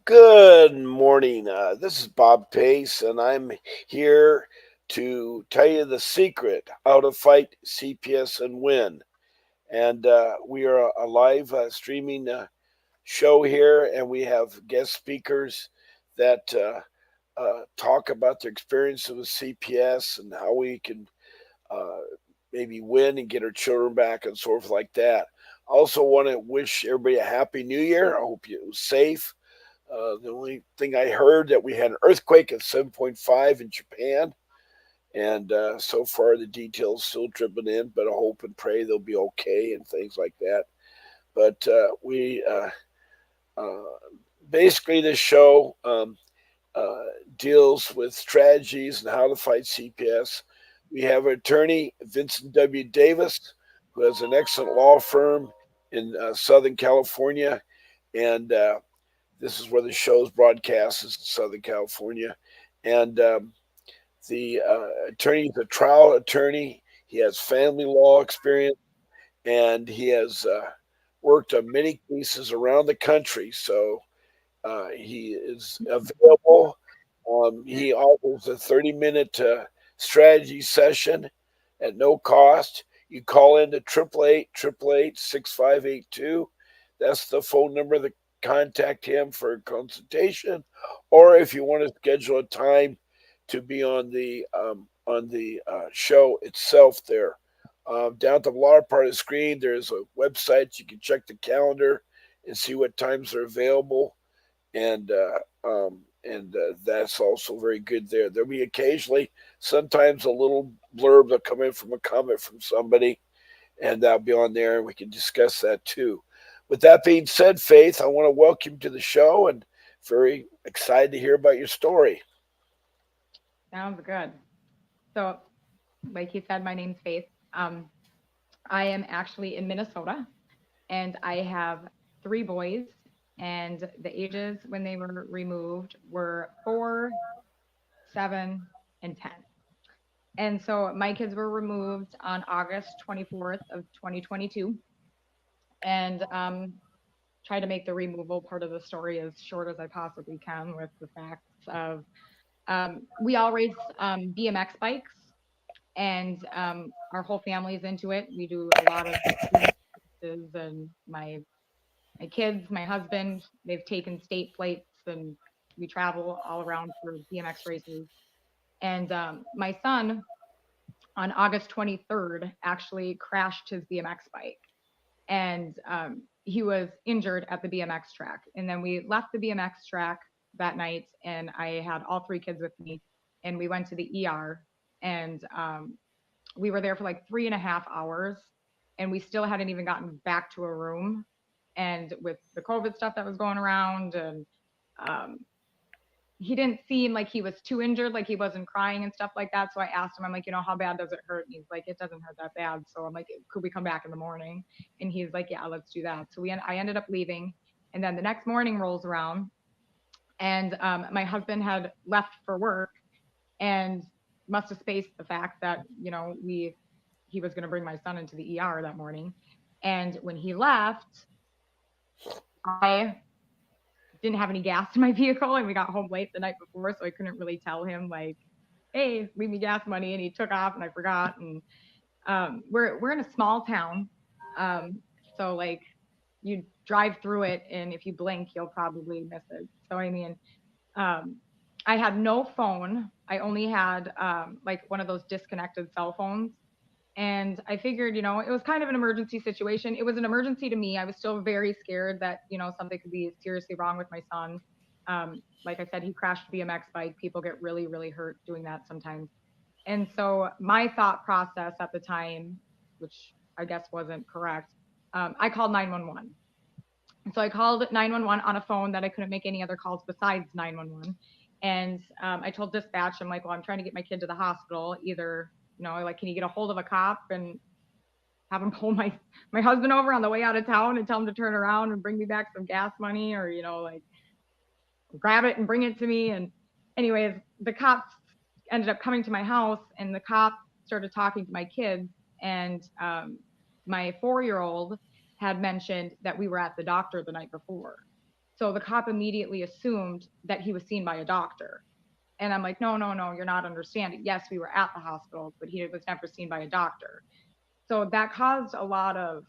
Good morning. This is Bob Pace, and I'm here to tell you the secret how to fight CPS and win. And we are a live streaming show here, and we have guest speakers that talk about their experience with CPS and how we can uh, maybe win and get our children back and sort of like that. I also want to wish everybody a happy new year. I hope you was safe. The only thing I heard that we had an earthquake at 7.5 in Japan, and so far the details still dripping in, but I hope and pray they'll be okay and things like that. But we uh, basically this show uh, deals with strategies and how to fight CPS. We have attorney Vincent W. Davis, who has an excellent law firm in Southern California, and this is where the show's broadcast is in Southern California. And the attorney is a trial attorney. He has family law experience, and he has worked on many cases around the country. So he is available. He offers a 30-minute strategy session at no cost. You call in to 888-888-6582. That's the phone number to contact him for a consultation. Or if you want to schedule a time to be on the show itself there. Down at the lower part of the screen, there's a website. You can check the calendar and see what times are available and that's also very good there. There'll be occasionally, sometimes a little blurb will come in from a comment from somebody, and that'll be on there, and we can discuss that too. With that being said, Faith, I want to welcome you to the show, and very excited to hear about your story. Sounds good. So, like you said, my name's Faith. Um, I am actually in Minnesota, and I have three boys, and the ages when they were removed were 4, 7, and 10. And so my kids were removed on August 24th of 2022, and try to make the removal part of the story as short as I possibly can with the facts of we all race BMX bikes, and our whole family is into it. We do a lot of races, and my kids, my husband, they've taken state flights, and we travel all around for BMX races. And my son on August 23rd actually crashed his BMX bike, and he was injured at the BMX track. And then we left the BMX track that night, and I had all three kids with me, and we went to the ER, and we were there for like 3.5 hours, and we still hadn't even gotten back to a room. And with the COVID stuff that was going around, and um, he didn't seem like he was too injured, like he wasn't crying and stuff like that. So I asked him, I'm like, how bad does it hurt? And he's like, it doesn't hurt that bad. So I'm like, could we come back in the morning? And he's like, yeah, let's do that. So I ended up leaving. And then the next morning rolls around, and my husband had left for work, and must have spaced the fact that, he was going to bring my son into the ER that morning. And when he left, I didn't have any gas in my vehicle, and we got home late the night before, so I couldn't really tell him like, "Hey, leave me gas money," and he took off, and I forgot. And we're in a small town, um, so like you drive through it, and if you blink, you'll probably miss it. So I mean, um, I had no phone. I only had like one of those disconnected cell phones. And I figured, it was kind of an emergency situation. It was an emergency to me. I was still very scared that, something could be seriously wrong with my son. Like I said, he crashed a BMX bike. People get really, really hurt doing that sometimes. And so my thought process at the time, which I guess wasn't correct, I called 911. So I called 911 on a phone that I couldn't make any other calls besides 911. And I told dispatch, I'm like, well, I'm trying to get my kid to the hospital. Either, like, can you get a hold of a cop and have him pull my husband over on the way out of town and tell him to turn around and bring me back some gas money, or, like, grab it and bring it to me. And anyways, the cops ended up coming to my house, and the cop started talking to my kids. And my 4-year-old had mentioned that we were at the doctor the night before. So the cop immediately assumed that he was seen by a doctor. And I'm like, no, no, no, you're not understanding. Yes, we were at the hospital, but he was never seen by a doctor. So that caused a lot of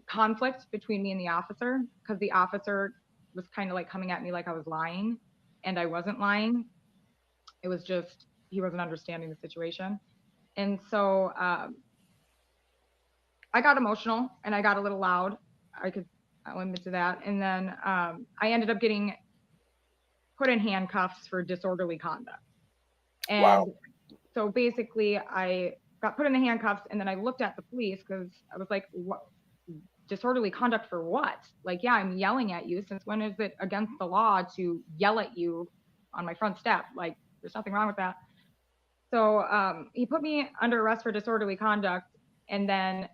conflict between me and the officer, because the officer was kind of like coming at me like I was lying, and I wasn't lying. It was just he wasn't understanding the situation. And so I got emotional and I got a little loud. I could, I'll admit to that. And then I ended up getting put in handcuffs for disorderly conduct. Wow. And so basically, I got put in the handcuffs, and then I looked at the police because I was like, what? Disorderly conduct for what? Like, yeah, I'm yelling at you. Since when is it against the law to yell at you on my front step? Like, there's nothing wrong with that. So he put me under arrest for disorderly conduct. And then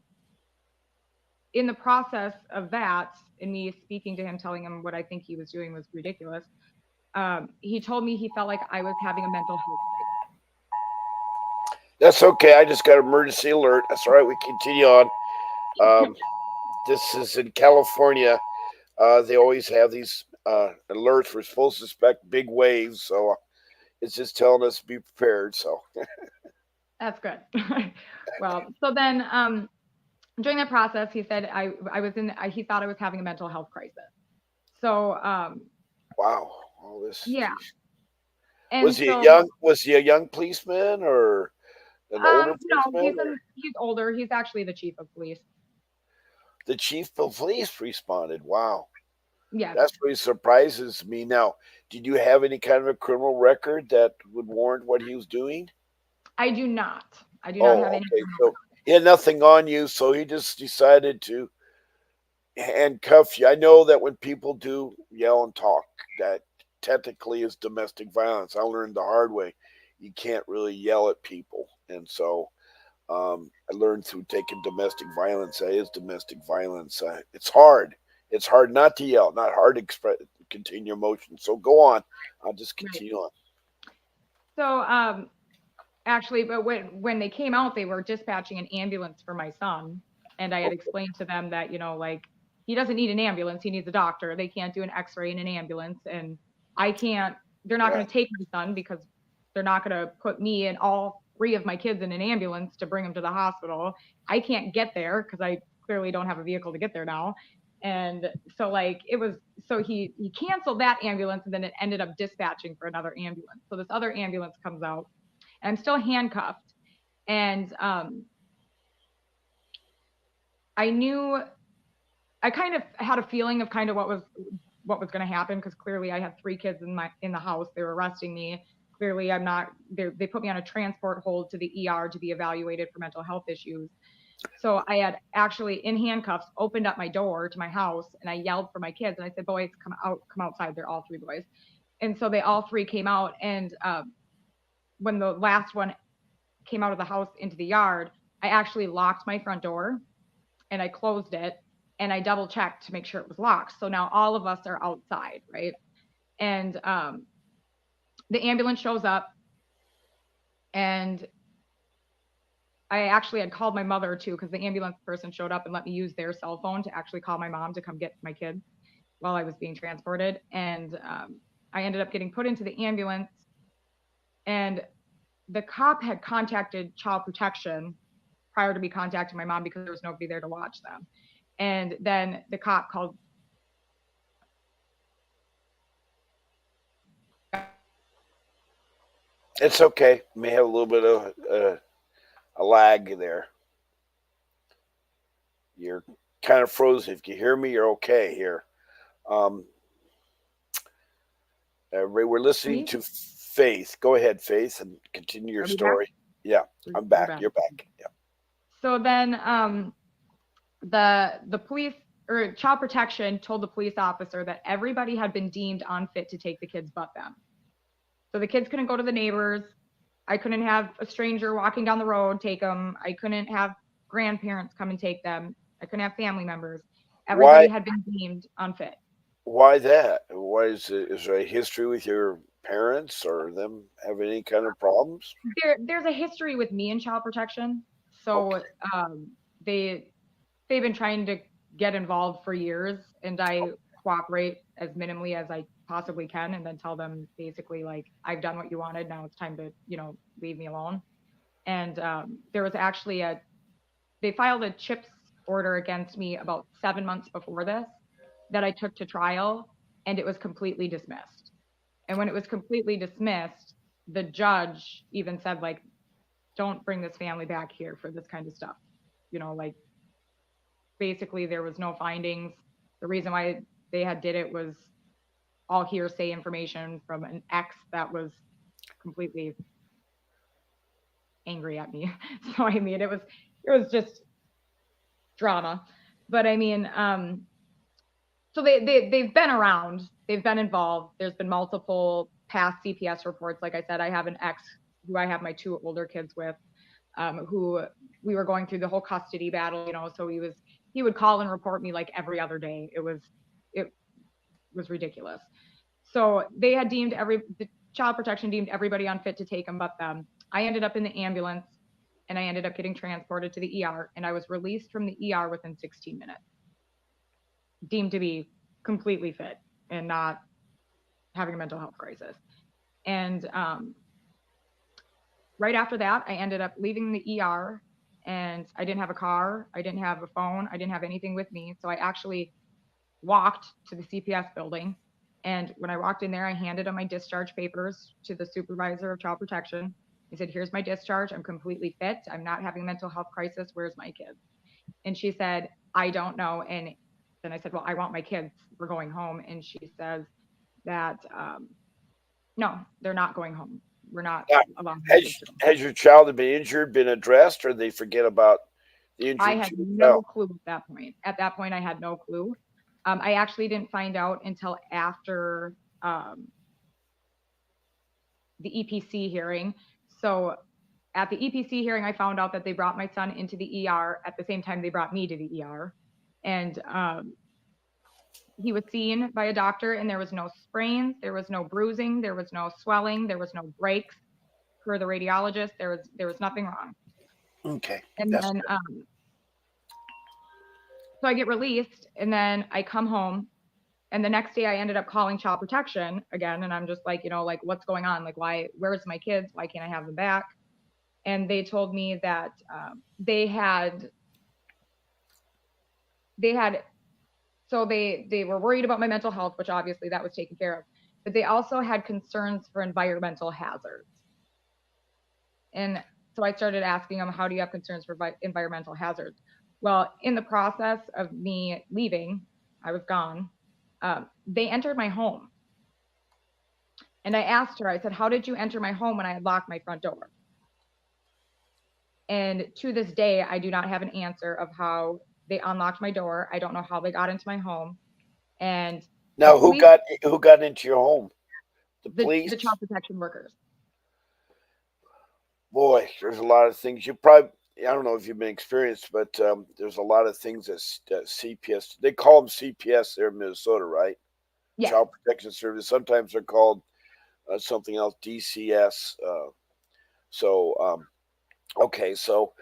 in the process of that, in me speaking to him, telling him what I think he was doing was ridiculous, he told me he felt like I was having a mental health That's okay. I just got emergency alert. That's all right. We continue on. Um, crisis. this is in California. They always have these alerts. We're supposed to expect big waves, so it's just telling us to be prepared. So That's good. Well, so then during that process, he said I was in. He thought I was having a mental health crisis. So wow, all this. yeah, Geez. and so Was he a young policeman or an older no, policeman or he's older. He's actually the chief of police. the chief of police responded? Wow, Yes, that's really surprises me. Now, did you have any kind of a criminal record that would warrant what he was doing? I do not. I do not have Oh, any okay. criminal So he had nothing on you, so he just decided to handcuff you. I know that when people do yell and talk, that technically is domestic violence. I learned the hard way. You can't really yell at people, and so I learned through taking domestic violence. That is domestic violence. It's hard. It's hard not to yell, not hard to express, continue emotion. So go on. I'll just Right. continue on. So actually, but when they came out, they were dispatching an ambulance for my son, and I had Okay. explained to them that like he doesn't need an ambulance, he needs a doctor. They can't do an X-ray in an ambulance, and I can't. They're not going Right. to take my son because they're not going to put me and all three of my kids in an ambulance to bring them to the hospital. I can't get there because I clearly don't have a vehicle to get there now. And so like it was so he canceled that ambulance, and then it ended up dispatching for another ambulance. So this other ambulance comes out, and I'm still handcuffed. And I knew I kind of had a feeling of kind of what was going to happen, because clearly I had three kids in the house. They were arresting me. Clearly, I'm not. They put me on a transport hold to the ER to be evaluated for mental health issues. So I had actually, in handcuffs, opened up my door to my house, and I yelled for my kids, and I said, "Boys, come outside." They're all three boys, and so they all three came out. And when the last one came out of the house into the yard, I actually locked my front door and I closed it, and I double checked to make sure it was locked. So now all of us are outside, right? And the ambulance shows up, and I actually had called my mother too, because the ambulance person showed up and let me use their cell phone to actually call my mom to come get my kids while I was being transported. And I ended up getting put into the ambulance, and the cop had contacted child protection prior to me contacting my mom because there was nobody there to watch them. And then the cop called. It's okay. May have a little bit of a lag there. You're kind of frozen. If you hear me, you're okay here. Um, we're listening Me? to Faith. Go ahead, Faith, and continue your Are we back? story. Yeah, I'm We're back. back. You're back. Yeah. So then the police or child protection told the police officer that everybody had been deemed unfit to take the kids but them. So the kids couldn't go to the neighbors. I couldn't have a stranger walking down the road take them. I couldn't have grandparents come and take them. I couldn't have family members. Why? Everybody had been deemed unfit. Why that? Why is it? Is there a history with your parents or them having any kind of problems? There's a history with me in child protection. So Okay. um, they they've been trying to get involved for years, and I cooperate as minimally as I possibly can, and then tell them basically like, I've done what you wanted. Now it's time to, leave me alone. And there was actually they filed a chips order against me about 7 months before this that I took to trial, and it was completely dismissed. And when it was completely dismissed, the judge even said, like, don't bring this family back here for this kind of stuff. Like, basically there was no findings. The reason why they had did it was all hearsay information from an ex that was completely angry at me. So I mean, it was just drama. But I mean, so they've been around, they've been involved. There's been multiple past CPS reports. Like I said, I have an ex who I have my two older kids with, who we were going through the whole custody battle. So he would call and report me like every other day. It was ridiculous. So the child protection deemed everybody unfit to take him but them. I ended up in the ambulance, and I ended up getting transported to the ER, and I was released from the ER within 16 minutes, deemed to be completely fit and not having a mental health crisis. And right after that, I ended up leaving the ER, and I didn't have a car, I didn't have a phone, I didn't have anything with me. So I actually walked to the CPS building. And when I walked in there, I handed him my discharge papers to the supervisor of child protection. I said, here's my discharge. I'm completely fit. I'm not having a mental health crisis. Where's my kids? And she said, I don't know. And then I said, well, I want my kids. We're going home. And she says that, no, they're not going home. We're not Now, allowing my kids has to go. has your child been injured been addressed, or they forget about the I injury had to your no child? clue at that point. At that point, I had no clue. I actually didn't find out until after um, the EPC hearing. So at the EPC hearing, I found out that they brought my son into the ER at the same time they brought me to the ER. And he was seen by a doctor, and there was no sprains, there was no bruising, there was no swelling, there was no breaks. Per the radiologist, there was nothing wrong. Okay, And that's then so I get released, and then I come home. And the next day I ended up calling child protection again. And I'm just like, like, what's going on? Like, where's my kids? Why can't I have them back? And they told me that they had, so they were worried about my mental health, which obviously that was taken care of. But they also had concerns for environmental hazards. And so I started asking them, how do you have concerns for environmental hazards? Well, in the process of me leaving, I was gone. They entered my home. And I asked her, I said, how did you enter my home when I had locked my front door? And to this day, I do not have an answer of how they unlocked my door. I don't know how they got into my home. And the now police, who got into your home? The the child police? protection workers. Boy, there's a lot of things you probably. I don't know if you've been experienced, but there's a lot of things that CPS, they call them CPS there in Minnesota, right? Yes. Child Protection Service. Sometimes they're called something else, DCS. So okay, so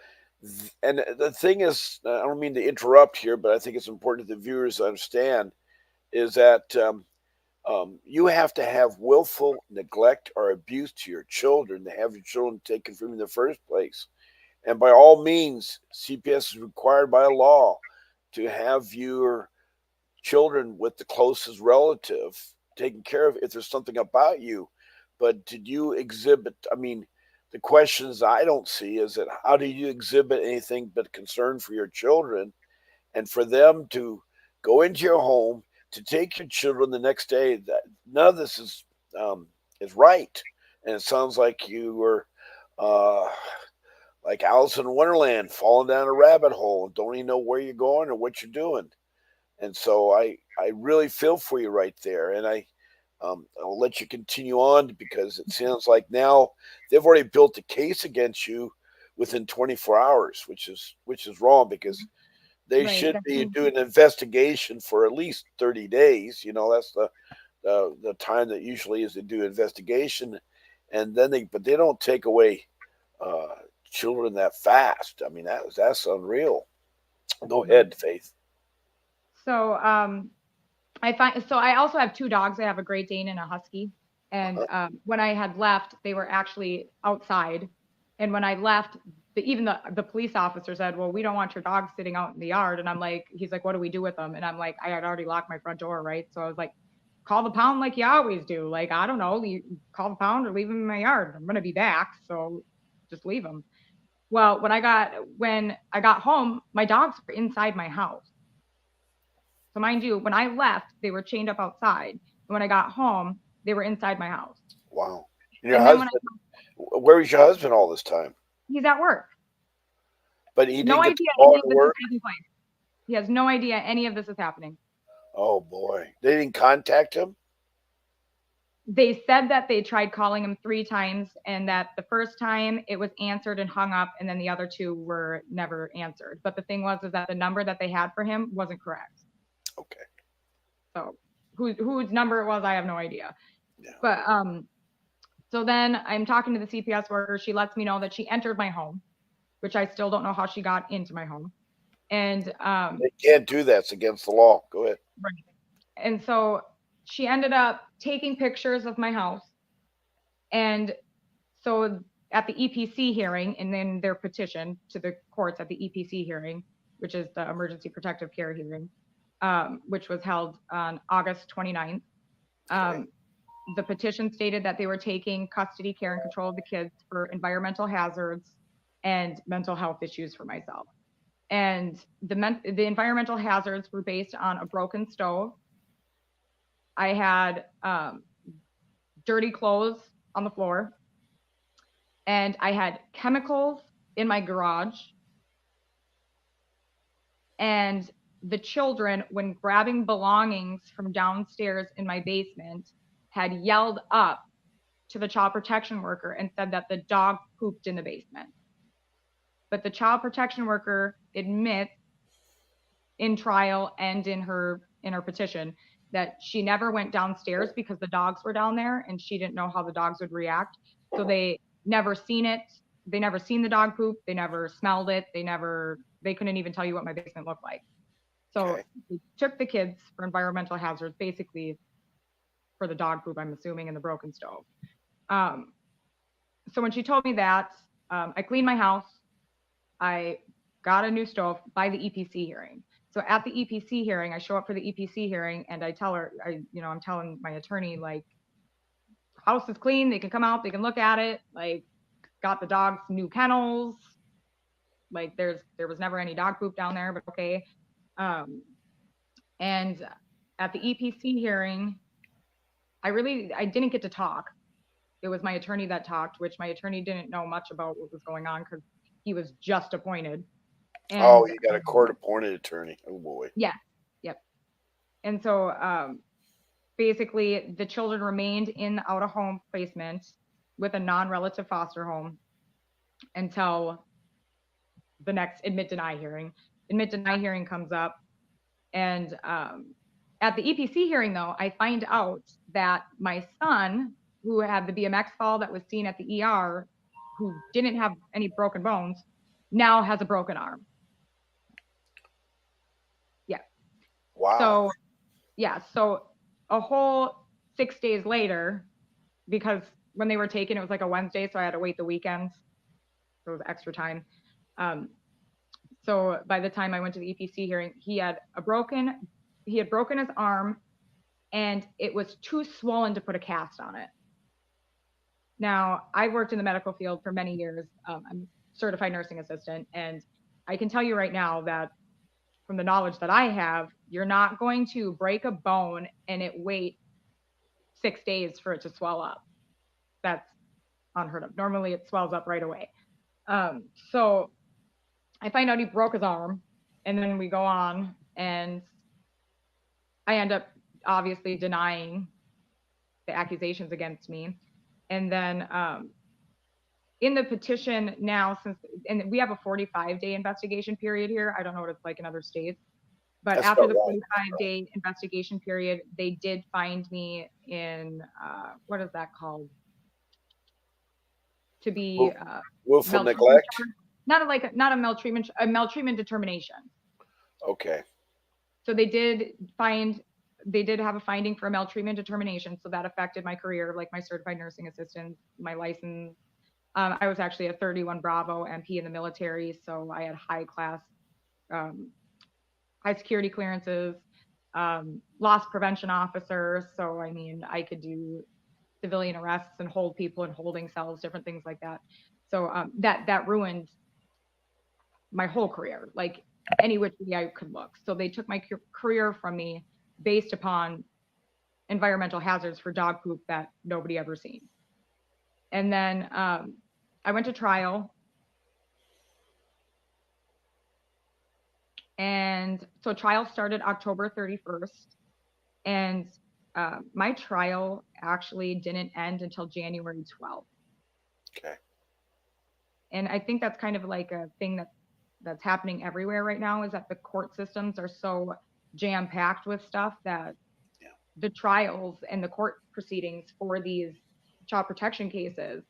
and the thing is, I don't mean to interrupt here, but I think it's important that the viewers understand is that you have to have willful neglect or abuse to your children to have your children taken from you in the first place. And by all means, CPS is required by law to have your children with the closest relative taken care of if there's something about you. But did you exhibit? I mean, the questions I don't see is that how do you exhibit anything but concern for your children, and for them to go into your home to take your children the next day? That none of this is right, and it sounds like you were uh, like Alice in Wonderland, falling down a rabbit hole and don't even know where you're going or what you're doing. And so I really feel for you right there, and I'll let you continue on because it sounds like now they've already built a case against you within 24 hours, which is wrong because they Right. should be doing an investigation for at least 30 days. That's the time that usually is to do investigation, and then but they don't take away uh, children that fast. I mean that's unreal. Go Right. ahead, Faith. So I also have two dogs. I have a Great Dane and a Husky. And Uh-huh. when I had left, they were actually outside. And when I left, even the police officer said, "Well, we don't want your dogs sitting out in the yard." And I'm like, he's like, "What do we do with them?" And I'm like, I had already locked my front door, right? So I was like, "Call the pound like you always do. Like, I don't know, call the pound or leave them in my yard. I'm gonna be back, so just leave them." Well, when I got home, my dogs were inside my house. So mind you, when I left, they were chained up outside. And when I got home, they were inside my house. Wow. And your And then husband, where was your husband all this time? he's at work, But he no didn't get to idea call any of into this is work? taking place. He has no idea any of this is happening. Oh, boy. They didn't contact him? They said that they tried calling him 3 times and that the first time it was answered and hung up, and then the other two were never answered. But the thing was is that the number that they had for him wasn't correct. Okay. So whose number it was, I have no idea. Yeah. But so then I'm talking to the CPS worker. She lets me know that she entered my home, which I still don't know how she got into my home. And They can't do that. It's against the law. Go ahead. right. And so she ended up taking pictures of my house. And so at the EPC hearing, and then their petition to the courts at the EPC hearing, which is the Emergency Protective Care hearing, which was held on August 29th. Okay. The petition stated that they were taking custody, care, and control of the kids for environmental hazards and mental health issues for myself. And the environmental hazards were based on a broken stove. I had dirty clothes on the floor, and I had chemicals in my garage. And the children, when grabbing belongings from downstairs in my basement, had yelled up to the child protection worker and said that the dog pooped in the basement. But the child protection worker admits in trial and in her petition that she never went downstairs because the dogs were down there and she didn't know how the dogs would react. So they never seen it. They never seen the dog poop. They never smelled it. They couldn't even tell you what my basement looked like. So Okay. they took the kids for environmental hazards, basically for the dog poop, I'm assuming, in the broken stove. Um, so when she told me that, I cleaned my house. I got a new stove by the EPC hearing. So at the EPC hearing, I show up for the EPC hearing and I tell her, I'm telling my attorney, like, house is clean. They can come out. They can look at it. Like, got the dogs new kennels. Like, there was never any dog poop down there, but okay. Um, and at the EPC hearing, I didn't get to talk. It was my attorney that talked, which my attorney didn't know much about what was going on because he was just appointed. Oh, And you got a court appointed attorney. Oh, boy. yeah, yep. And so basically, the children remained in the out of home placement with a non relative foster home until the next admit deny hearing. Admit deny hearing comes up. And at the EPC hearing, though, I find out that my son, who had the BMX fall that was seen at the ER, who didn't have any broken bones, now has a broken arm. Yeah. Wow. So, yeah. So a whole 6 days later, because when they were taken, it was like a Wednesday, so I had to wait the weekends. So it was extra time. Um, so by the time I went to the EPC hearing, he had broken his arm, and it was too swollen to put a cast on it. Now, I've worked in the medical field for many years. I'm a certified nursing assistant, and I can tell you right now that from the knowledge that I have, you're not going to break a bone and it wait 6 days for it to swell up. That's unheard of. Normally, it swells up right away. So I find out he broke his arm, and then we go on, and I end up obviously denying the accusations against me. And then in the petition now, and we have a 45-day investigation period here. I don't know what it's like in other states, but That's after about the right. 45-day investigation period, they did find me in what is that called? To be Willful maltreatment neglect? charge. Not a maltreatment determination. Okay. So they did find they did have a finding for a maltreatment determination, so that affected my career, like my certified nursing assistant, my license. I was actually a 31 Bravo MP in the military, so I had um, high security clearances, loss prevention officer. So I mean, I could do civilian arrests and hold people in holding cells, different things like that. So that ruined my whole career, like any which way I could look. So they took my career from me based upon environmental hazards for dog poop that nobody ever seen. And then I went to trial, and so trial started October 31st, and my trial actually didn't end until January 12th. Okay. And I think that's kind of like a thing that's happening everywhere right now, is that the court systems are so jam packed with stuff that Yeah. the trials and the court proceedings for these child protection cases,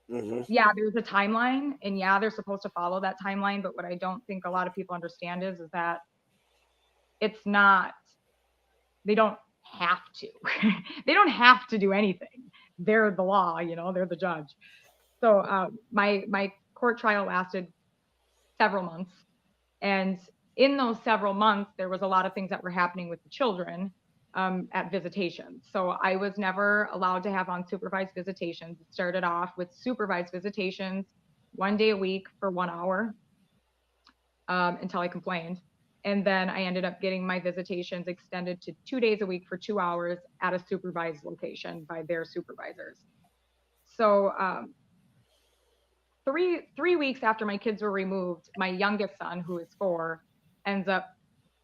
Mm-hmm. yeah, there's a timeline, and yeah, they're supposed to follow that timeline. But what I don't think a lot of people understand is that it's not, they don't have to. They don't have to do anything. They're the law, they're the judge. So my court trial lasted several months, and in those several months, there was a lot of things that were happening with the children at visitations. So I was never allowed to have unsupervised visitations. It started off with supervised visitations 1 day a week for 1 hour until I complained. And then I ended up getting my visitations extended to 2 days a week for 2 hours at a supervised location by their supervisors. So 3 weeks after my kids were removed, my youngest son, who is 4, ends up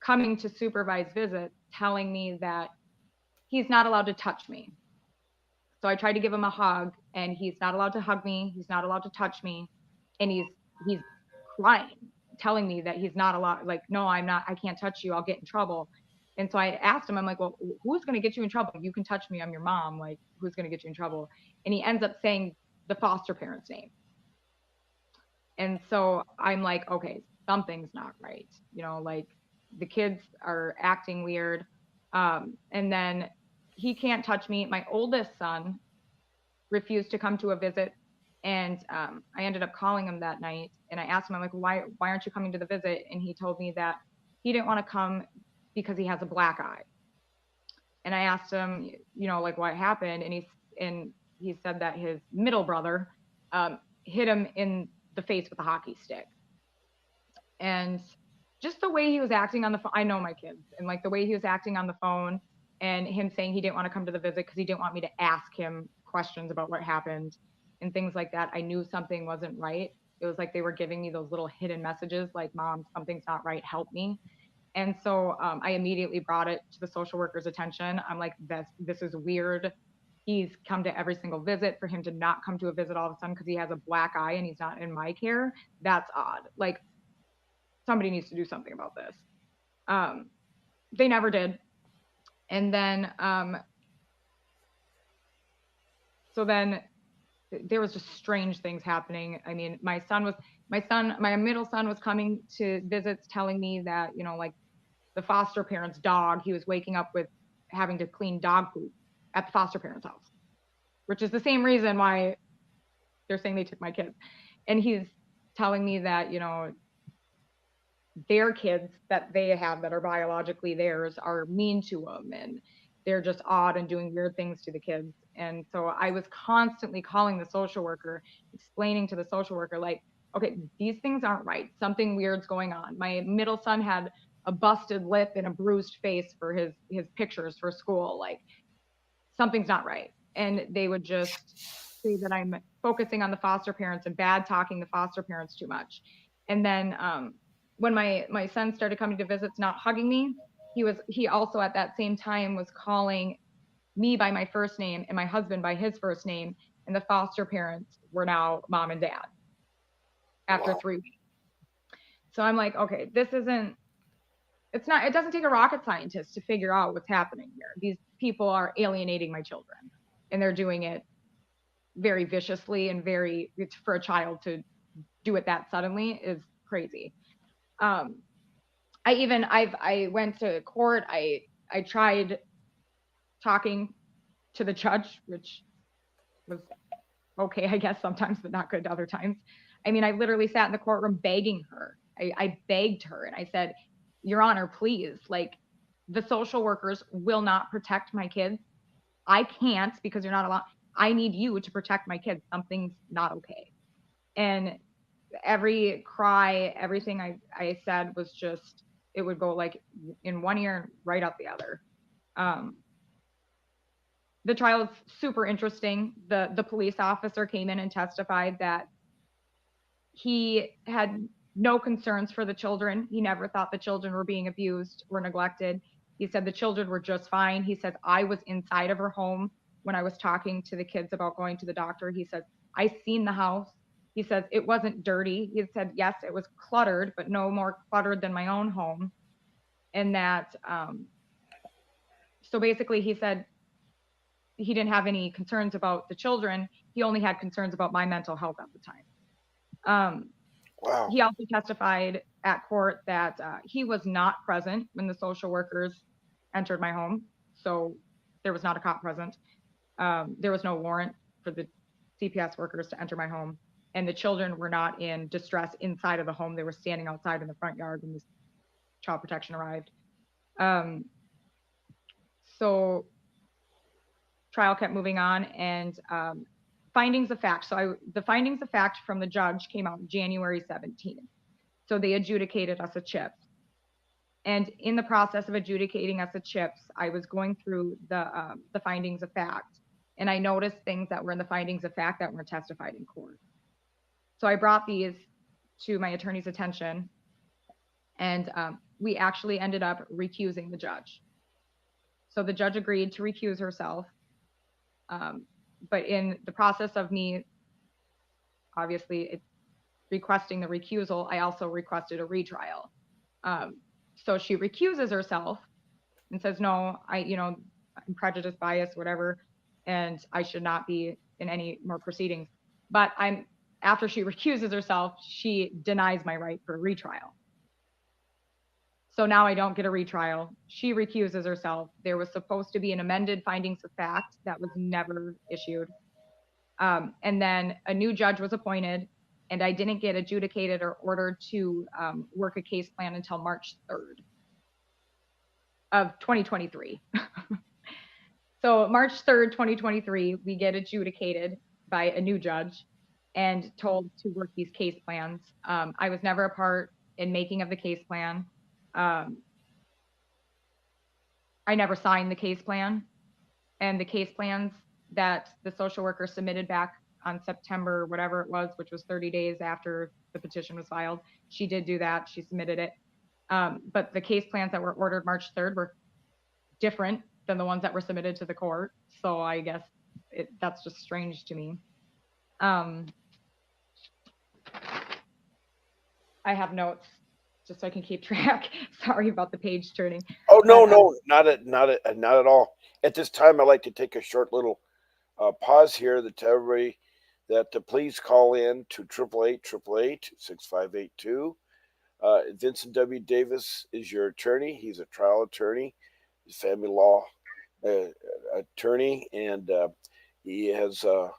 coming to supervised visits, telling me that he's not allowed to touch me. So I tried to give him a hug, and he's not allowed to hug me. He's not allowed to touch me, and he's crying, telling me that he's not allowed. Like, no, I'm not. I can't touch you. I'll get in trouble. And so I asked him, I'm like, well, who's going to get you in trouble? You can touch me. I'm your mom. Like, who's going to get you in trouble? And he ends up saying the foster parent's name. And so I'm like, okay, something's not right. Like the kids are acting weird. And then he can't touch me. My oldest son refused to come to a visit. And I ended up calling him that night, and I asked him, I'm like, why aren't you coming to the visit? And he told me that he didn't want to come because he has a black eye. And I asked him, like what happened? And he said that his middle brother hit him in the face with a hockey stick. And just the way he was acting on the phone, I know my kids, and like the way he was acting on the phone, and him saying he didn't want to come to the visit because he didn't want me to ask him questions about what happened and things like that. I knew something wasn't right. It was like they were giving me those little hidden messages like, Mom, something's not right, help me. And so I immediately brought it to the social worker's attention. I'm like, this is weird. He's come to every single visit. For him to not come to a visit all of a sudden because he has a black eye and he's not in my care, that's odd. Like, somebody needs to do something about this. Um, they never did. And then, so then there was just strange things happening. I mean, my middle son was coming to visits telling me that, like the foster parent's dog, he was waking up with having to clean dog poop at the foster parent's house, which is the same reason why they're saying they took my kids. And he's telling me that, their kids that they have that are biologically theirs are mean to them, and they're just odd and doing weird things to the kids. And so I was constantly calling the social worker, explaining to the social worker, like, okay, these things aren't right. Something weird's going on. My middle son had a busted lip and a bruised face for his pictures for school. Like, something's not right. And they would just say that I'm focusing on the foster parents and bad talking the foster parents too much. And then when my son started coming to visits, not hugging me, he also at that same time was calling me by my first name and my husband by his first name, and the foster parents were now mom and dad after Wow. 3 weeks. So I'm like, okay, it doesn't take a rocket scientist to figure out what's happening here. These people are alienating my children, and they're doing it very viciously, and for a child to do it that suddenly is crazy. um I went to court. I I tried talking to the judge, which was okay, I guess sometimes, but not good other times. I mean, I literally sat in the courtroom begging her. I begged her and I said, Your Honor, please, like, the social workers will not protect my kids. I can't because you're not allowed. I need you to protect my kids. Something's not okay. And every cry, everything I said was just, it would go like in one ear and right out the other. Um, the trial is super interesting. The police officer came in and testified that he had no concerns for the children. He never thought the children were being abused or neglected. He said the children were just fine. He says, I was inside of her home when I was talking to the kids about going to the doctor. He says, I seen the house. He says, it wasn't dirty. He said, yes, it was cluttered, but no more cluttered than my own home. And that, so basically, he said he didn't have any concerns about the children. He only had concerns about my mental health at the time. Wow. He also testified at court that he was not present when the social workers entered my home. So there was not a cop present. There was no warrant for the CPS workers to enter my home. And the children were not in distress inside of the home. They were standing outside in the front yard when the child protection arrived. Um, so trial kept moving on, and findings of fact. The findings of fact from the judge came out January 17th. So they adjudicated us a chips. And in the process of adjudicating us a chips, I was going through the findings of fact, and I noticed things that were in the findings of fact that weren't testified in court. So I brought these to my attorney's attention, and we actually ended up recusing the judge. So the judge agreed to recuse herself. But in the process of me, obviously, requesting the recusal, I also requested a retrial. So she recuses herself and says, no, I'm prejudiced, biased, whatever, and I should not be in any more proceedings. But after she recuses herself, she denies my right for a retrial. So now I don't get a retrial. She recuses herself. There was supposed to be an amended findings of fact that was never issued. And then a new judge was appointed, and I didn't get adjudicated or ordered to work a case plan until March 3rd of 2023. So March 3rd, 2023, we get adjudicated by a new judge and told to work these case plans. I was never a part in making of the case plan. I never signed the case plan, and the case plans that the social worker submitted back on September, whatever it was, which was 30 days after the petition was filed. She did do that. She submitted it. But the case plans that were ordered March 3rd were different than the ones that were submitted to the court. So I guess that's just strange to me. I have notes just so I can keep track. Sorry about the page turning. Oh no, But no, not at all. At this time, I'd like to take a short little pause here to tell everybody that to please call in to 888-888-6582. Vincent W. Davis is your attorney. He's a trial attorney, he's a family law uh, attorney, and he has a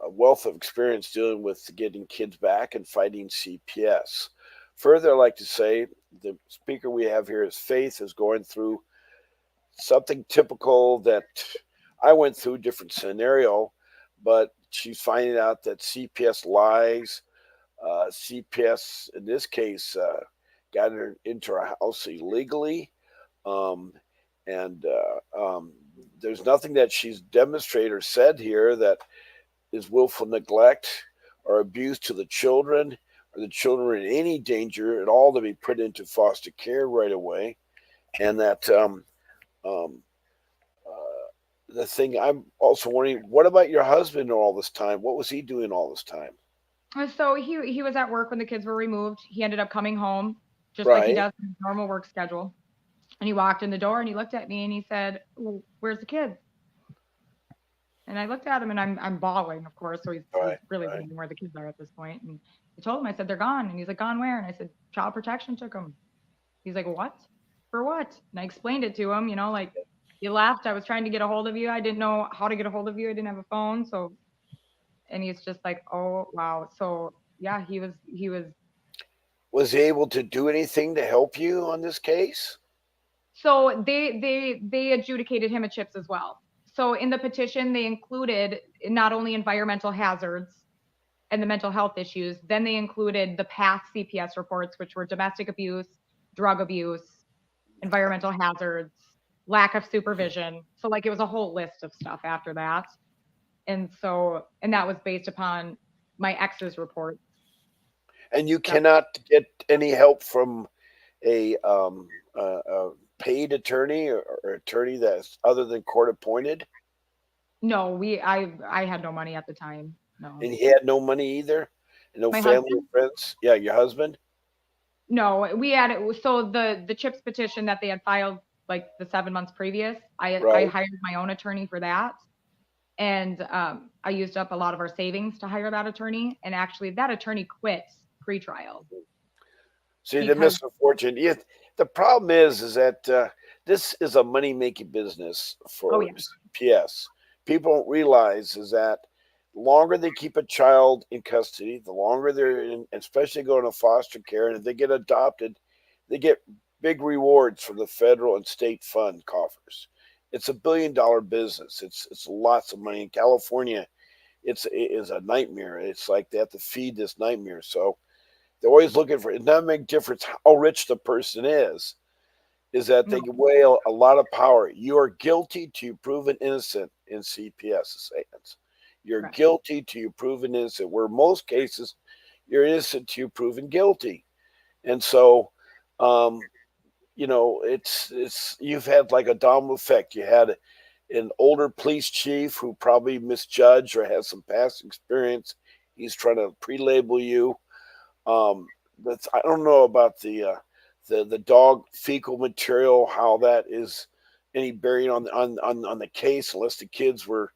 wealth of experience dealing with getting kids back and fighting CPS. Further, I'd like to say the speaker we have here is Faith, is going through something typical that I went through, different scenario, but she's finding out that CPS lies. CPS, in this case, got her into her house illegally. Um, and there's nothing that she's demonstrated or said here that is willful neglect or abuse to the children, or the children are in any danger at all to be put into foster care right away. And that um, the thing I'm also wondering, what about your husband all this time? What was he doing all this time? so he was at work when the kids were removed. He ended up coming home just like he Right. does in his normal work schedule. And he walked in the door and he looked at me and he said, well, "Where's the kids?" And I looked at him and I'm bawling, of course. So he's Right. really Right. wondering where the kids are at this point. And I told him, I said, "They're gone." And he's like, "Gone where?" And I said, "Child protection took them." He's like, "What?" for what? And I explained it to him, like you left. I was trying to get a hold of you. I didn't know how to get a hold of you. I didn't have a phone. So, and he's just like, oh, wow. So, yeah, he was. Was he able to do anything to help you on this case? So they adjudicated him at CHIPS as well. So in the petition, they included not only environmental hazards and the mental health issues, then they included the past CPS reports, which were domestic abuse, drug abuse, environmental hazards, lack of supervision. So like it was a whole list of stuff after that. And that was based upon my ex's reports. And you That cannot get any help from a paid attorney or attorney that's other than court appointed, no, I had no money at the time. No. and he had no money either, and no My family or husband. friends. Yeah, your husband, No, we had it. So the CHIPS petition that they had filed like the 7 months previous, I right? hired my own attorney for that, and I used up a lot of our savings to hire that attorney, and actually that attorney quit pre-trial See the because misfortune. Yeah, the problem is that this is a money making business oh for yeah, CPS. People don't realize is that the longer they keep a child in custody, the longer they're in, especially going to foster care, and if they get adopted, they get big rewards from the federal and state fund coffers. It's $1 billion business. It's lots of money in California. It is a nightmare. It's like they have to feed this nightmare. So they're always looking for it. Doesn't make difference how rich the person is that they no, weigh a lot of power. You are guilty to you proven innocent in CPS hands. You're right. guilty to you proven innocent. Where most cases you're innocent to you proven guilty. And so um, it's you've had like a domino effect. You had an older police chief who probably misjudged or has some past experience. He's trying to pre-label you. That's I don't know about the dog fecal material, how that is any bearing on the case, unless the kids were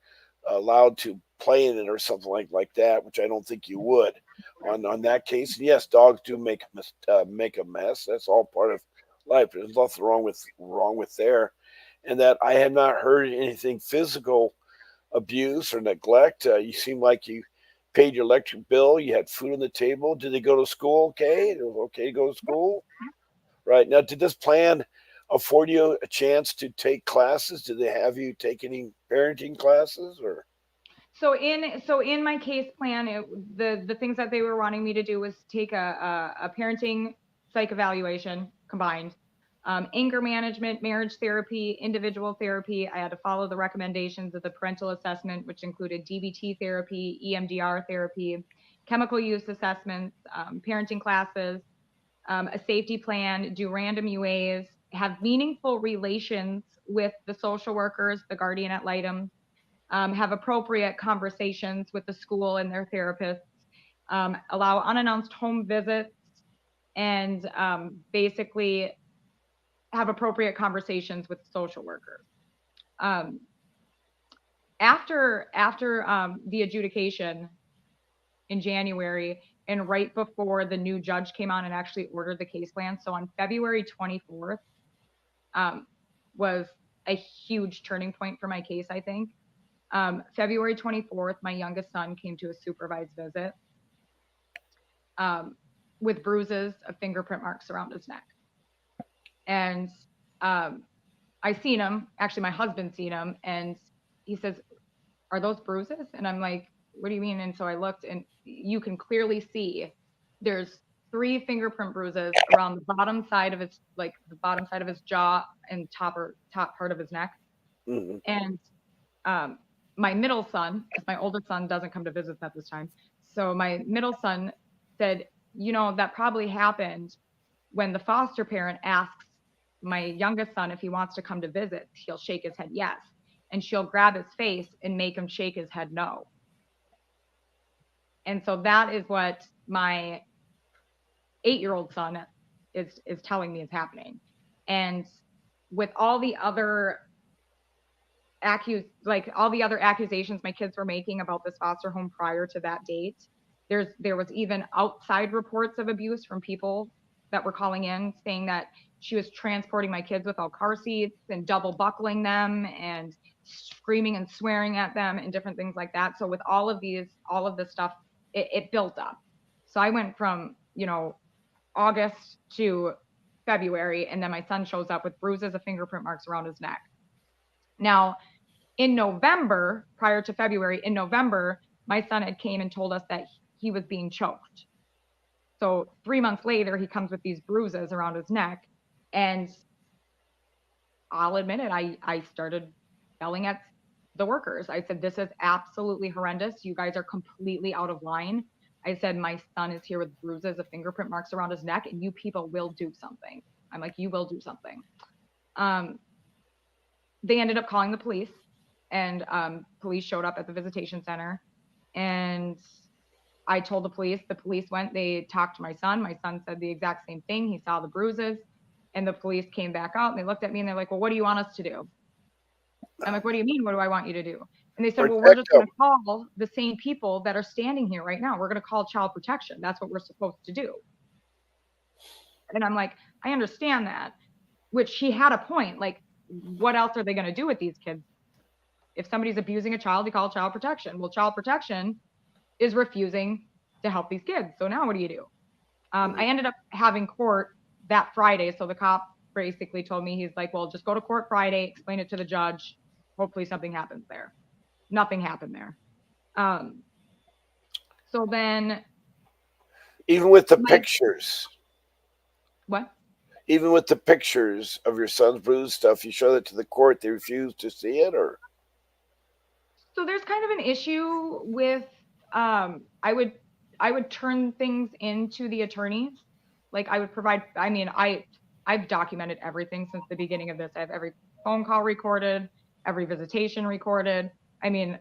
allowed to play in it or something like that, which I don't think you would Right. on that case. And yes, dogs do make a mess. That's all part of life. There's nothing wrong with there, and that I have not heard anything physical abuse or neglect. You seem like you paid your electric bill. You had food on the table. Did they go to school? Okay, it was okay to go to Yep. school. Right now, did this plan afford you a chance to take classes? Did they have you take any parenting classes or? So in my case plan, the things that they were wanting me to do was take a parenting psych evaluation combined, anger management, marriage therapy, individual therapy. I had to follow the recommendations of the parental assessment, which included DBT therapy, EMDR therapy, chemical use assessments, parenting classes, a safety plan, do random UAs, have meaningful relations with the social workers, the guardian ad litem, have appropriate conversations with the school and their therapists, allow unannounced home visits, and basically have appropriate conversations with social workers. Um, after the adjudication in January and right before the new judge came on and actually ordered the case plan, so on February 24th um, was a huge turning point for my case, I think. February 24th, my youngest son came to a supervised visit um, with bruises of fingerprint marks around his neck. And um, I seen him, actually, my husband seen him, and he says, "Are those bruises?" And I'm like, "What do you mean?" And so I looked, and you can clearly see there's three fingerprint bruises around the bottom side of his, like the bottom side of his jaw and top part of his neck. Mhm. And um, my middle son, because my older son doesn't come to visit at this time. So my middle son said, that probably happened when the foster parent asks my youngest son if he wants to come to visit. He'll shake his head yes. And she'll grab his face and make him shake his head no. And so that is what my 8-year-old son is telling me is happening. And with all the other all the other accusations my kids were making about this foster home prior to that date. There was even outside reports of abuse from people that were calling in saying that she was transporting my kids without car seats and double buckling them and screaming and swearing at them and different things like that. So with all of this stuff, it built up. So I went from, August to February, and then my son shows up with bruises of fingerprint marks around his neck. Now, in November, prior to February, in November, my son had came and told us that he was being choked. So 3 months later, he comes with these bruises around his neck, and I'll admit it, I started yelling at the workers. I said, this is absolutely horrendous. You guys are completely out of line. I said, my son is here with bruises of fingerprint marks around his neck, and you people will do something. I'm like, you will do something. They ended up calling the police, and police showed up at the visitation center. And I told the police went, they talked to my son. My son said the exact same thing. He saw the bruises, and the police came back out and they looked at me and they're like, well, what do you want us to do? I'm like, what do you mean? What do I want you to do? And they said, well, we're Protect just them. going to call the same people that are standing here right now. We're going to call child protection. That's what we're supposed to do. And I'm like, I understand that, which he had a point. Like, what else are they going to do with these kids? If somebody's abusing a child, you call child protection. Well, child protection is refusing to help these kids. So now what do you do? I ended up having court that Friday. So the cop basically told me, he's like, well, just go to court Friday, explain it to the judge. Hopefully something happens there. Nothing happened there. So then. Even with the pictures. What? Even with the pictures of your son's bruised stuff, you show that to the court, they refuse to see it, or? So there's kind of an issue with, I would turn things into the attorneys. Like I would provide, I've documented everything since the beginning of this. I have every phone call recorded, every visitation recorded. I mean,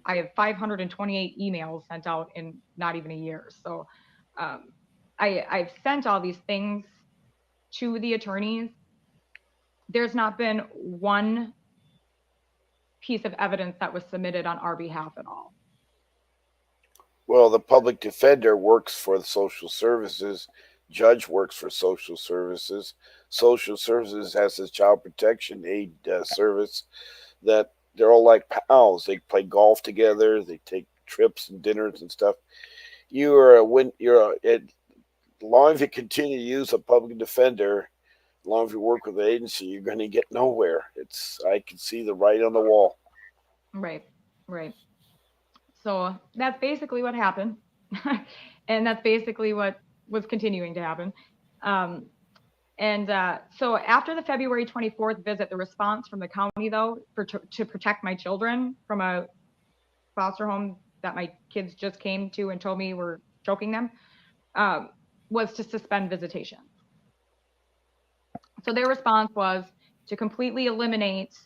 I have 528 emails sent out in not even a year. So, I've sent all these things to the attorneys. There's not been one piece of evidence that was submitted on our behalf at all. Well, the public defender works for the social services. Judge works for social services. Social services has this child protection aid service that they're all like pals. They play golf together. They take trips and dinners and stuff. As long as you continue to use a public defender, as long as you work with the agency, you're going to get nowhere. I can see the writing on the wall. Right, right. So that's basically what happened. And that's basically what was continuing to happen. So after the February 24th visit, the response from the county, though, to protect my children from a foster home that my kids just came to and told me were choking them, was to suspend visitation. So their response was to completely eliminate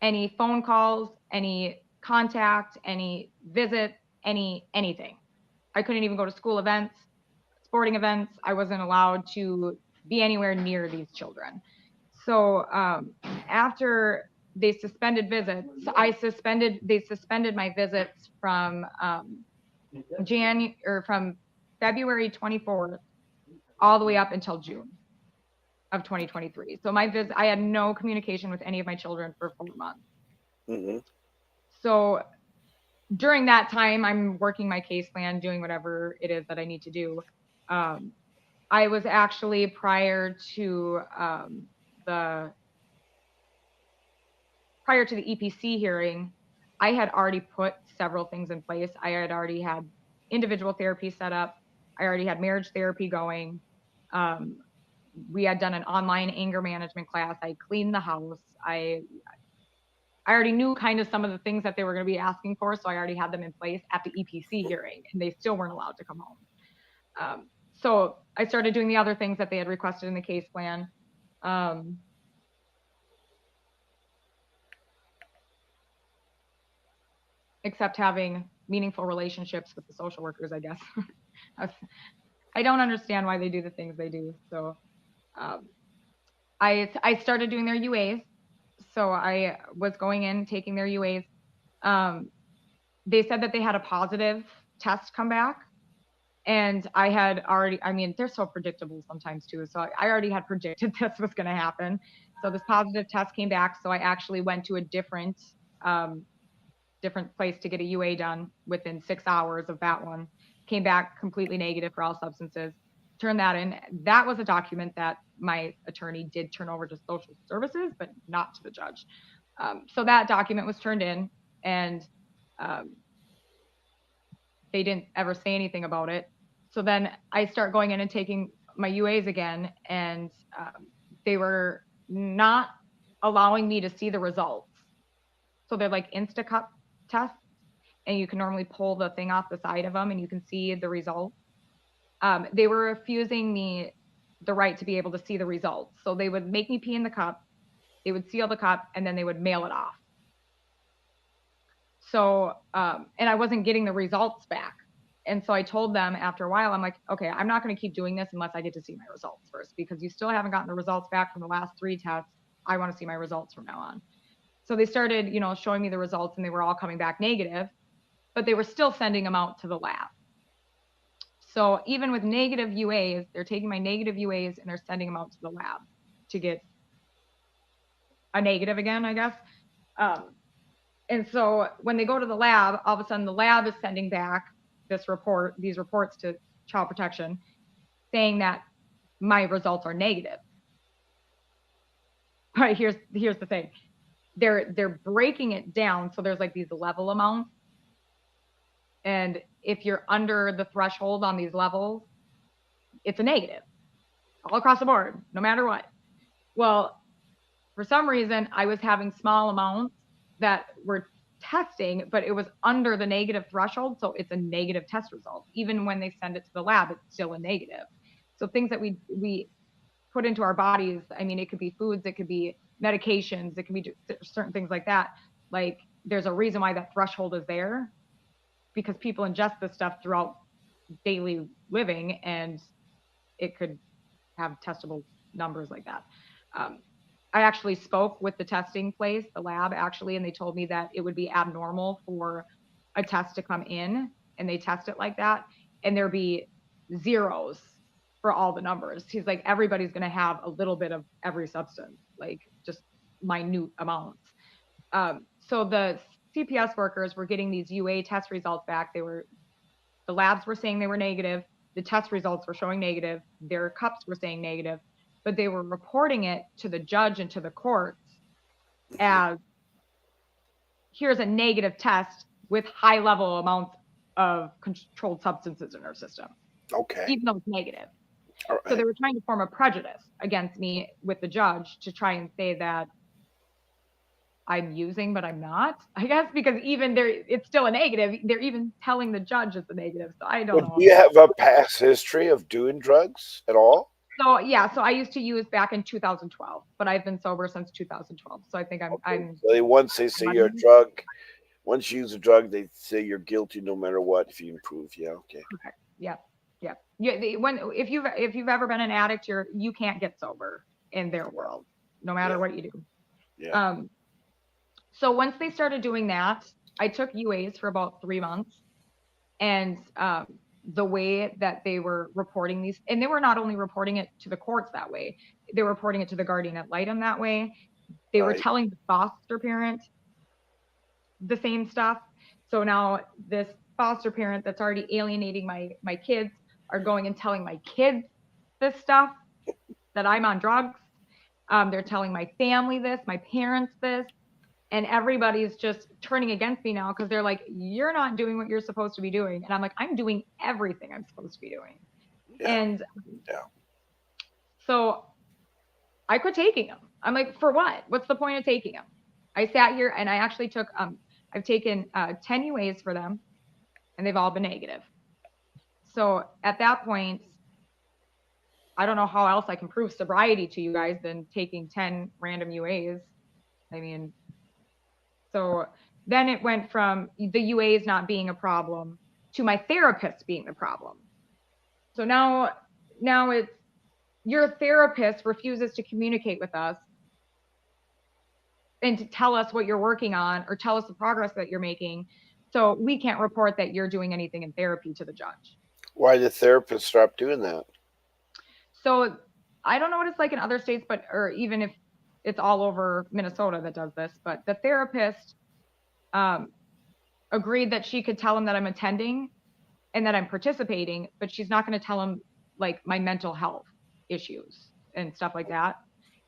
any phone calls, any contact, any visit, anything. I couldn't even go to school events, sporting events. I wasn't allowed to be anywhere near these children. So after they suspended visits, they suspended my visits from from February 24th all the way up until June of 2023. So I had no communication with any of my children for 4 months. Mm-hmm. So during that time, I'm working my case plan, doing whatever it is that I need to do. I was actually prior to the EPC hearing, I had already put several things in place. I had already had individual therapy set up. I already had marriage therapy going. We had done an online anger management class. I cleaned the house. I already knew kind of some of the things that they were going to be asking for, so I already had them in place at the EPC hearing, and they still weren't allowed to come home. So I started doing the other things that they had requested in the case plan. Except having meaningful relationships with the social workers, I guess. I don't understand why they do the things they do. So I started doing their UAs. So I was going in, taking their UAs. They said that they had a positive test come back. And I had already, I mean, they're so predictable sometimes too. So I already had predicted this was going to happen. So this positive test came back. So I actually went to a um, different place to get a UA done within 6 hours of that one. Came back completely negative for all substances. Turned that in. That was a document that my attorney did turn over to social services, but not to the judge. So that document was turned in, and um, they didn't ever say anything about it. So then I start going in and taking my UAs again, and they were not allowing me to see the results. So they're like Instacup tests, and you can normally pull the thing off the side of them and you can see the results. They were refusing me the right to be able to see the results. So they would make me pee in the cup, they would seal the cup, and then they would mail it off. So, and I wasn't getting the results back. And so I told them after a while, I'm like, okay, I'm not going to keep doing this unless I get to see my results first, because you still haven't gotten the results back from the last 3 tests. I want to see my results from now on. So they started, showing me the results, and they were all coming back negative, but they were still sending them out to the lab. So even with negative UAs, they're taking my negative UAs and they're sending them out to the lab to get a negative again, I guess. Um, and so when they go to the lab, all of a sudden the lab is sending back these reports to Child Protection, saying that my results are negative. But here's the thing. They're breaking it down, so there's like these level amounts. And if you're under the threshold on these levels, it's a negative all across the board, no matter what. Well, for some reason, I was having small amounts that were testing, but it was under the negative threshold. So it's a negative test result. Even when they send it to the lab, it's still a negative. So things that we put into our bodies, I mean, it could be foods, it could be medications, it can be certain things like that. Like there's a reason why that threshold is there, because people ingest this stuff throughout daily living, and it could have testable numbers like that. Um, I actually spoke with the testing place, the lab actually, and they told me that it would be abnormal for a test to come in and they test it like that and there be zeros for all the numbers. He's like, everybody's going to have a little bit of every substance, like just minute amounts. So the CPS workers were getting these UA test results back. The labs were saying they were negative. The test results were showing negative. Their cups were saying negative, but they were reporting it to the judge and to the courts as here's a negative test with high level amounts of controlled substances in our system, Okay. even though it's negative. All So right. they were trying to form a prejudice against me with the judge to try and say that I'm using, but I'm not, I guess, because even there, it's still a negative. They're even telling the judge it's a negative. So I don't Well, do know. you have a past history of doing drugs at all? So yeah, so I used to use back in 2012, but I've been sober since 2012. So I think I'm Okay. I'm So once they say you're a ready. drug, once you use a drug, they say you're guilty no matter what if you improve. Yeah. Okay. Correct. Yep. Yep. Yeah. When if you've ever been an addict, you can't get sober in their world, no matter Yeah. what you do. Yeah. Um. So once they started doing that, I took UAs for about 3 months, and the way that they were reporting these, and they were not only reporting it to the courts that way, they were reporting it to the guardian ad litem that way. They were Right. telling the foster parent the same stuff. So now this foster parent that's already alienating my kids are going and telling my kids this stuff, that I'm on drugs. They're telling my family this, my parents this, and everybody's just turning against me now because they're like, you're not doing what you're supposed to be doing. And I'm like, I'm doing everything I'm supposed to be doing. Yeah. And Yeah. so I quit taking them. I'm like, for what? What's the point of taking them? I sat here and I actually took, I've taken 10 UAs for them, and they've all been negative. So at that point, I don't know how else I can prove sobriety to you guys than taking 10 random UAs. I mean, so then it went from the UAs not being a problem to my therapist being the problem. So now it's your therapist refuses to communicate with us and to tell us what you're working on or tell us the progress that you're making. So we can't report that you're doing anything in therapy to the judge. Why did therapists stop doing that? So I don't know what it's like in other states, but or even if it's all over Minnesota that does this, but the therapist um, agreed that she could tell him that I'm attending and that I'm participating, but she's not going to tell him like my mental health issues and stuff like that.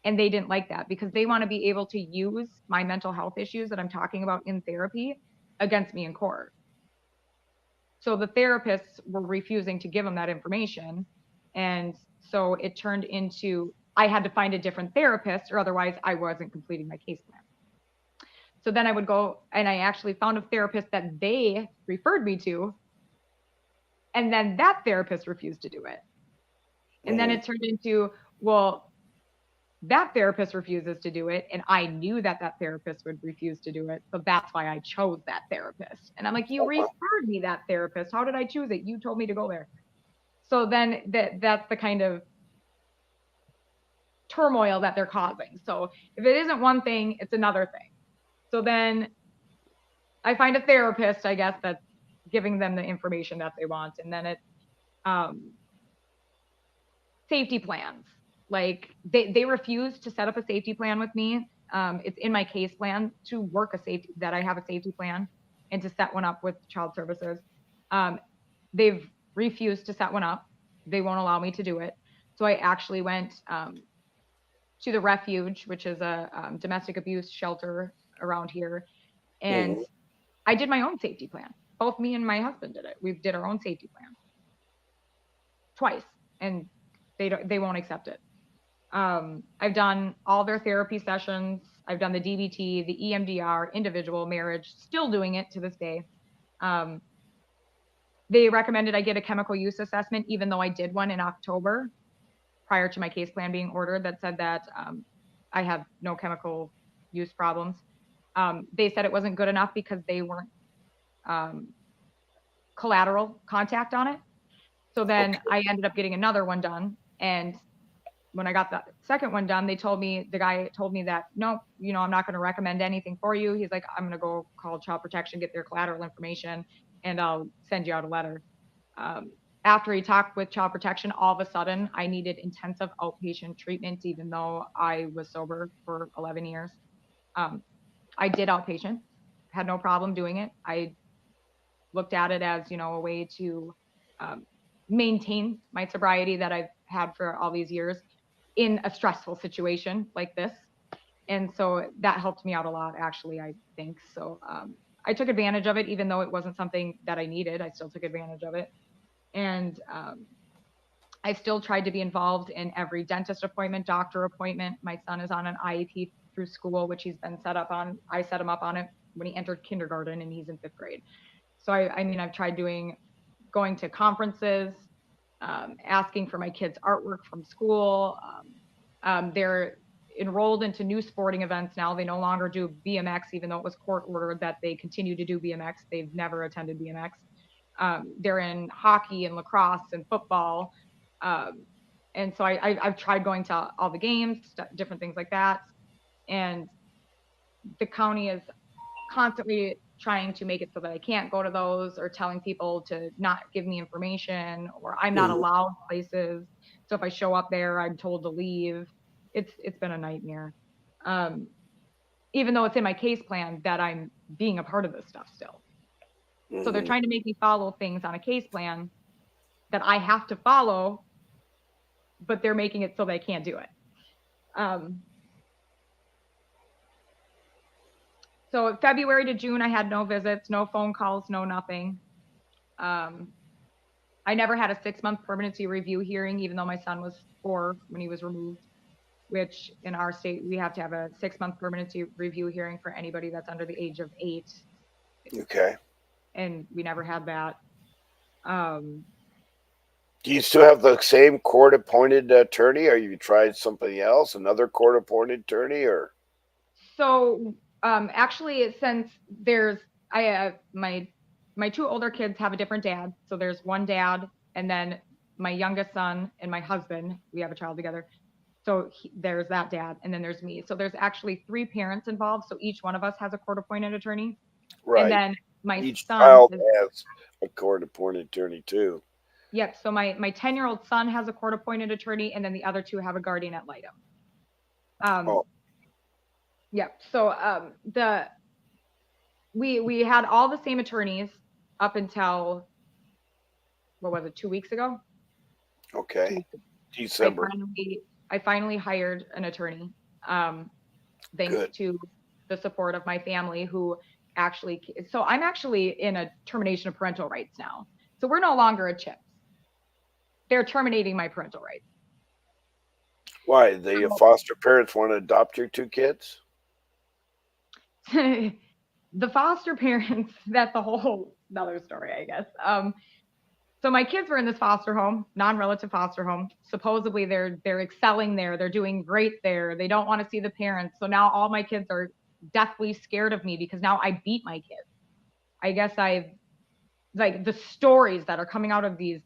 And they didn't like that because they want to be able to use my mental health issues that I'm talking about in therapy against me in court. So the therapists were refusing to give him that information. And so it turned into I had to find a different therapist or otherwise I wasn't completing my case plan. So then I would go and I actually found a therapist that they referred me to. And then that therapist refused to do it. And then Mm-hmm. it turned into, well, that therapist refuses to do it. And I knew that that therapist would refuse to do it. So that's why I chose that therapist. And I'm like, you Oh, wow. referred me that therapist. How did I choose it? You told me to go there. So then that's the kind of turmoil that they're causing. So if it isn't one thing, it's another thing. So then I find a therapist, I guess, that's giving them the information that they want. And then it's um, safety plans. Like they refuse to set up a safety plan with me. It's in my case plan to work a safety that I have a safety plan and to set one up with child services. Um, they've refused to set one up. They won't allow me to do it. So I actually went to the refuge, which is a domestic abuse shelter around here, and Mm-hmm. I did my own safety plan. Both me and my husband did it. We did our own safety plan twice, and they won't accept it. I've done all their therapy sessions. I've done the DBT, the EMDR, individual marriage, still doing it to this day. Um, they recommended I get a chemical use assessment, even though I did one in October prior to my case plan being ordered that said that I have no chemical use problems. They said it wasn't good enough because they weren't um, collateral contact on it. So then Okay. I ended up getting another one done. And when I got the second one done, the guy told me that, no, I'm not going to recommend anything for you. He's like, I'm going to go call child protection, get their collateral information, and I'll send you out a letter. Um, After he talked with child protection, all of a sudden I needed intensive outpatient treatment, even though I was sober for 11 years. Um, I did outpatient, had no problem doing it. I looked at it as, a way to um, maintain my sobriety that I've had for all these years in a stressful situation like this. And so that helped me out a lot, actually, I think. So I took advantage of it, even though it wasn't something that I needed. I still took advantage of it. And I still tried to be involved in every dentist appointment, doctor appointment. My son is on an IEP through school, which he's been set up on. I set him up on it when he entered kindergarten and he's in fifth grade. So I mean, I've tried going to conferences, asking for my kids' artwork from school. They're enrolled into new sporting events now. They no longer do BMX, even though it was court ordered that they continue to do BMX. They've never attended BMX. They're in hockey and lacrosse and football. Um, and so I've tried going to all the games, different things like that. And the county is constantly trying to make it so that I can't go to those or telling people to not give me information or I'm not Mm-hmm. allowed places. So if I show up there, I'm told to leave. It's been a nightmare. Um, Even though it's in my case plan that I'm being a part of this stuff still. So they're Mm-hmm. trying to make me follow things on a case plan that I have to follow, but they're making it so they can't do it. Um, so February to June, I had no visits, no phone calls, no nothing. Um, I never had a 6 month permanency review hearing, even though my son was 4 when he was removed, which in our state, we have to have a 6 month permanency review hearing for anybody that's under the age of 8. Okay. And we never had that. Um, Do you still have the same court appointed attorney, or you tried something else, another court appointed attorney, or? so actually, since I my two older kids have a different dad. So there's one dad, and then my youngest son and my husband, we have a child together. So there's that dad, and then there's me. So there's actually three parents involved. So each one of us has a court appointed attorney. And Right. then my Each son child is, has a court appointed attorney too. Yep. So my 10-year-old son has a court appointed attorney, and then the other two have a guardian ad litem. Um, Oh, yep. So the we had all the same attorneys up until, what was it, 2 weeks ago? two okay. weeks ago. I December. finally I finally hired an attorney, um, thanks Good. to the support of my family who actually. So I'm actually in a termination of parental rights now. So we're no longer a CHIPS. They're terminating my parental rights. Why? The So foster parents want to adopt your two kids? the foster parents, that's a whole another story, I guess. So my kids were in this foster home, non-relative foster home. Supposedly they're excelling there, they're doing great there. They don't want to see the parents. So now all my kids are deathly scared of me because now I beat my kids. I guess I've, like, the stories that are coming out of these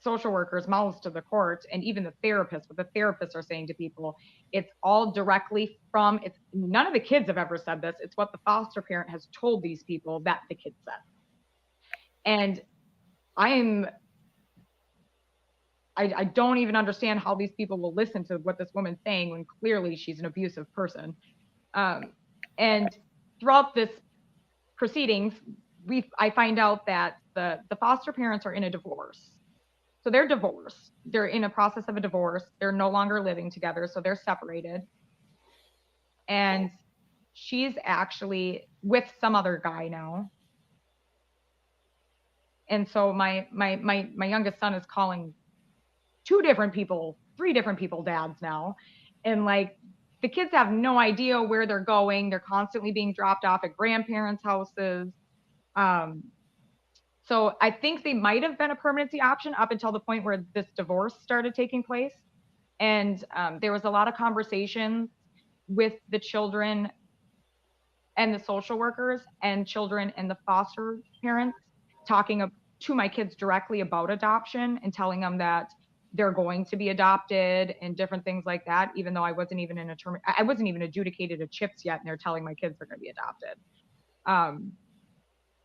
social workers' mouths to the court, and even the therapists, what the therapists are saying to people, it's all directly from, it's none of the kids have ever said this. It's what the foster parent has told these people that the kid said. And I'm I don't even understand how these people will listen to what this woman's saying when clearly she's an abusive person. Um, and throughout this proceedings, I find out that the foster parents are in a divorce. So they're divorced. They're in a process of a divorce. They're no longer living together, so they're separated. And she's actually with some other guy now. And so my youngest son is calling two different people, three different people dads now. And like, the kids have no idea where they're going. They're constantly being dropped off at grandparents' houses. Um, so I think they might have been a permanency option up until the point where this divorce started taking place. And there was a lot of conversations with the children and the social workers and children and the foster parents talking to my kids directly about adoption and telling them that they're going to be adopted and different things like that, even though I wasn't even in a term, I wasn't even adjudicated a CHIPS yet, and they're telling my kids they're going to be adopted. um,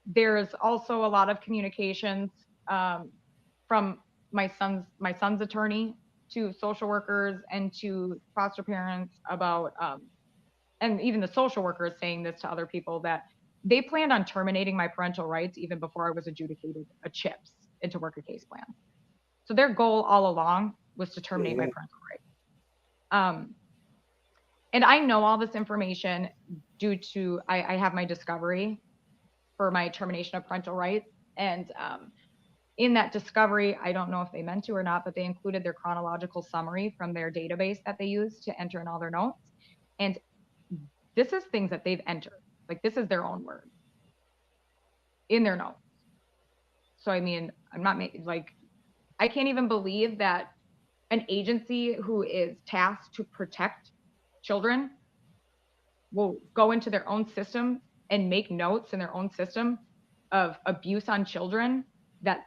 there's also a lot of communications, from my son's attorney to social workers and to foster parents about, and even the social workers saying this to other people, that they planned on terminating my parental rights even before I was adjudicated a CHIPS and to work a case plan. So their goal all along was to terminate my Hmm. parental rights. Um, and I know all this information due to I have my discovery for my termination of parental rights. And in that discovery, I don't know if they meant to or not, but they included their chronological summary from their database that they use to enter in all their notes. And this is things that they've entered. Like, this is their own words in their notes. So I mean, I'm not like, I can't even believe that an agency who is tasked to protect children will go into their own system and make notes in their own system of abuse on children that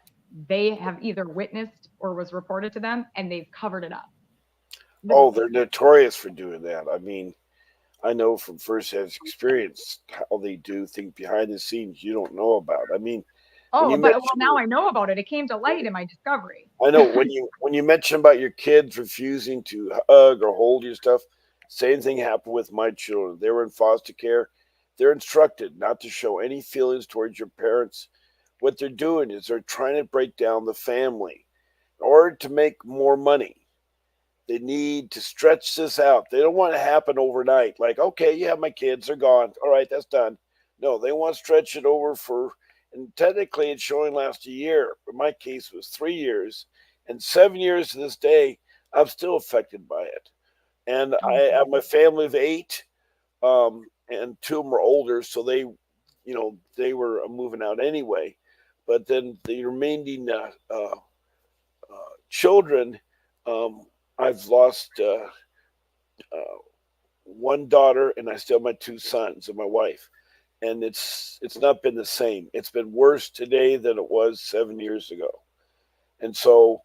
they have either witnessed or was reported to them, and they've covered it up. Oh, they're notorious for doing that. I mean, I know from firsthand experience how they do things behind the scenes you don't know about. I mean, when Oh, you but well, mention now I know about it. It came to light in my discovery. I know when you mention about your kids refusing to hug or hold your stuff, same thing happened with my children. They were in foster care. They're instructed not to show any feelings towards your parents. What they're doing is they're trying to break down the family in order to make more money. They need to stretch this out. They don't want it to happen overnight. Like, okay, yeah, my kids are gone. All right, that's done. No, they want to stretch it over for, and technically it's showing last a year. But my case was 3 years, and 7 years to this day, I'm still affected by it. And Oh, I have my family of eight, and two of them are older, so they were moving out anyway. But then the remaining children, um, I've lost uh, one daughter, and I still have my two sons and my wife. And it's not been the same. It's been worse today than it was 7 years ago. And so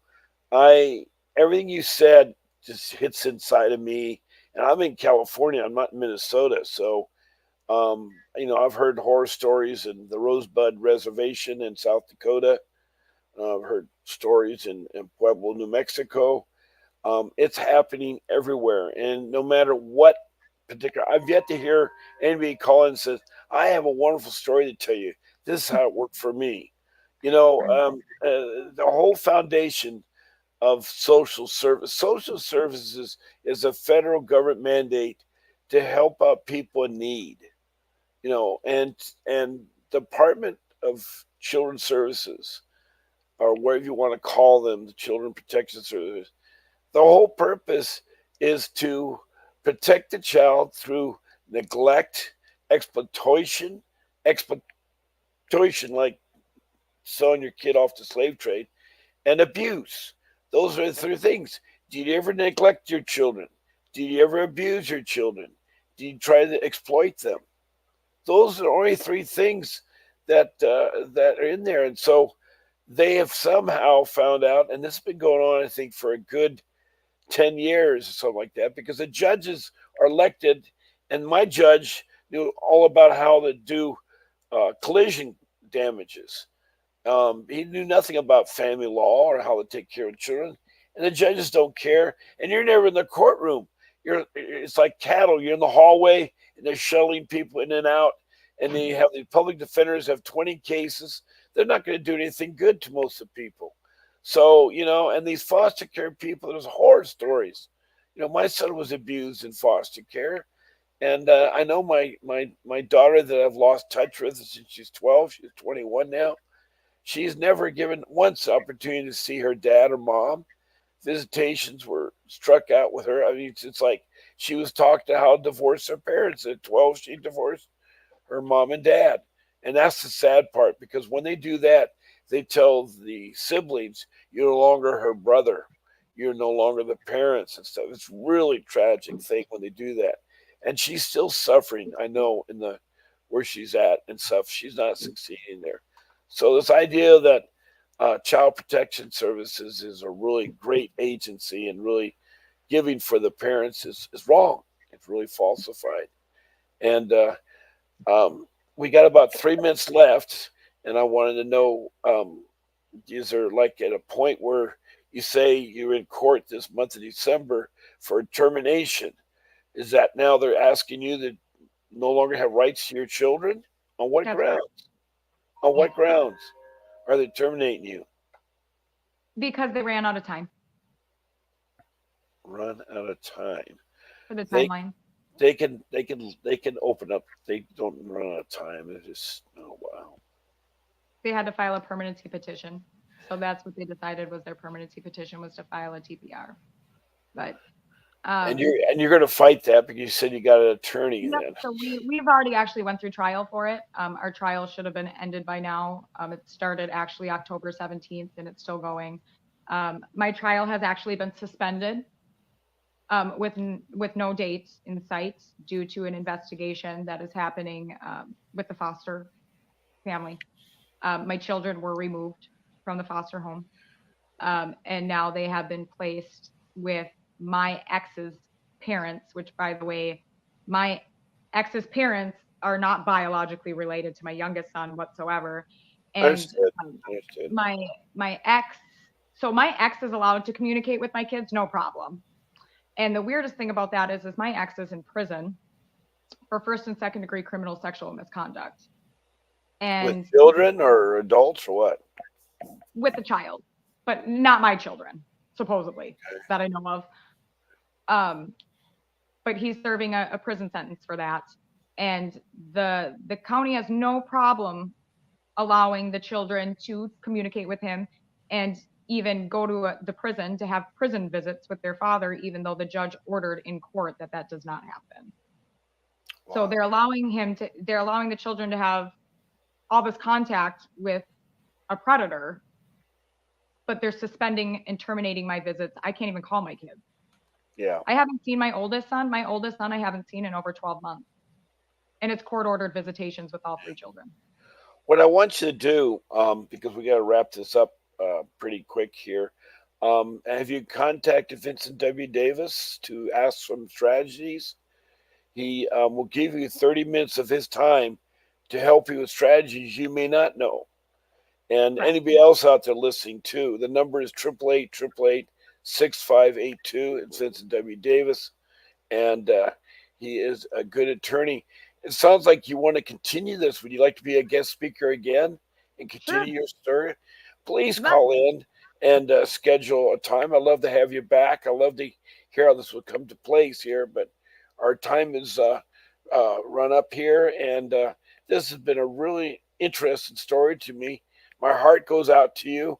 I everything you said just hits inside of me. And I'm in California. I'm not in Minnesota, so I've heard horror stories in the Rosebud Reservation in South Dakota. I've heard stories in Pueblo, New Mexico. It's happening everywhere, and no matter what particular, I've yet to hear anybody call in and says, "I have a wonderful story to tell you. This is how it worked for me." Right. The whole foundation of social services is a federal government mandate to help out people in need. And Department of Children's Services, or whatever you want to call them, the Children Protection Services, the whole purpose is to protect the child through neglect, exploitation, exploitation like selling your kid off to slave trade, and abuse. Those are the three things. Did you ever neglect your children? Did you ever abuse your children? Did you try to exploit them? Those are the only three things that are in there, and so they have somehow found out, and this has been going on, I think, for a good 10 years or something like that, because the judges are elected, and my judge knew all about how to do collision damages. He knew nothing about family law or how to take care of children, and the judges don't care. And you're never in the courtroom. It's like cattle. You're in the hallway, and they're shuttling people in and out. And they have the public defenders have 20 cases. They're not going to do anything good to most of the people. So and these foster care people, there's horror stories. My son was abused in foster care, and I know my daughter that I've lost touch with since she's 12. She's 21 now. She's never given once the opportunity to see her dad or mom. Visitations were struck out with her. I mean, it's like she was taught to how to divorce her parents. At 12, she divorced her mom and dad. And that's the sad part, because when they do that, they tell the siblings, "You're no longer her brother. You're no longer the parents," and stuff. It's really tragic thing when they do that. And she's still suffering, I know, in the where she's at and stuff. She's not succeeding there. So this idea that Child Protection Services is a really great agency and really giving for the parents is wrong. It's really falsified. And we got about 3 minutes left, and I wanted to know: is there like at a point where you say you're in court this month of December for termination? Is that now they're asking you to no longer have rights to your children? On what That's correct. grounds? On Yeah. what grounds are they terminating you? Because they ran out of time Run out of time. for the They timeline. they can open up. They don't run out of time. They just, oh wow. They had to file a permanency petition. So that's what they decided was their permanency petition was to file a TPR. But And um, you're going to fight that because you said you got an attorney yep. then. So we've already actually went through trial for it. Our trial should have been ended by now. It started actually October 17th, and it's still going. My trial has actually been suspended with no date in sight due to an investigation that is happening with the foster family. My children were removed from the foster home, and now they have been placed with my ex's parents, which, by the way, my ex's parents are not biologically related to my youngest son whatsoever. And Understood. um, Understood. my my ex, so my ex is allowed to communicate with my kids, no problem. And the weirdest thing about that is my ex is in prison for first and second degree criminal sexual misconduct, With and children or adults or what? with the child, but not my children, supposedly, that I know of. Um, but he's serving a prison sentence for that. And the county has no problem allowing the children to communicate with him and even go to the prison to have prison visits with their father, even though the judge ordered in court that that does not happen. So Wow. they're allowing the children to have all this contact with a predator, but they're suspending and terminating my visits. I can't even call my kids. Yeah. I haven't seen my oldest son. My oldest son I haven't seen in over 12 months. And it's court ordered visitations with all three children. What I want you to do, because we got to wrap this up pretty quick here. Have you contacted Vincent W. Davis to ask some strategies? He will give you 30 minutes of his time to help you with strategies you may not know. And Correct. anybody else out there listening too, the number is 888-888-6582. It's Vincent W. Davis, and he is a good attorney. It sounds like you want to continue this. Would you like to be a guest speaker again and Sure. continue your story? Please You bet. call in and schedule a time. I'd love to have you back. I'd love to hear how this will come to place here, but our time is run up here, and this has been a really interesting story to me. My heart goes out to you.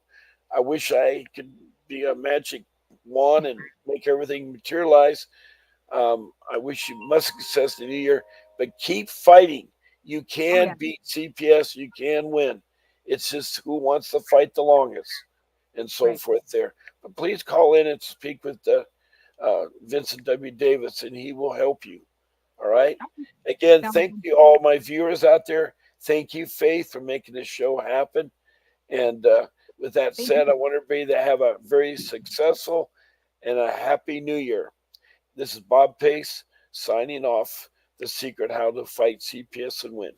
I wish I could be a magic wand and make everything materialize. I wish you much success in the new year, but keep fighting. You Oh can yeah. beat CPS. You can win. It's just who wants to fight the longest, and so Right. forth. There, but please call in and speak with Vincent W. Davis, and he will help you. All right. Okay. Again, Sounds thank good. you all my viewers out there. Thank you, Faith, for making this show happen. And with that Thank you. said, I want everybody to have a very successful and a happy New Year. This is Bob Pace signing off. The secret how to fight CPS and win.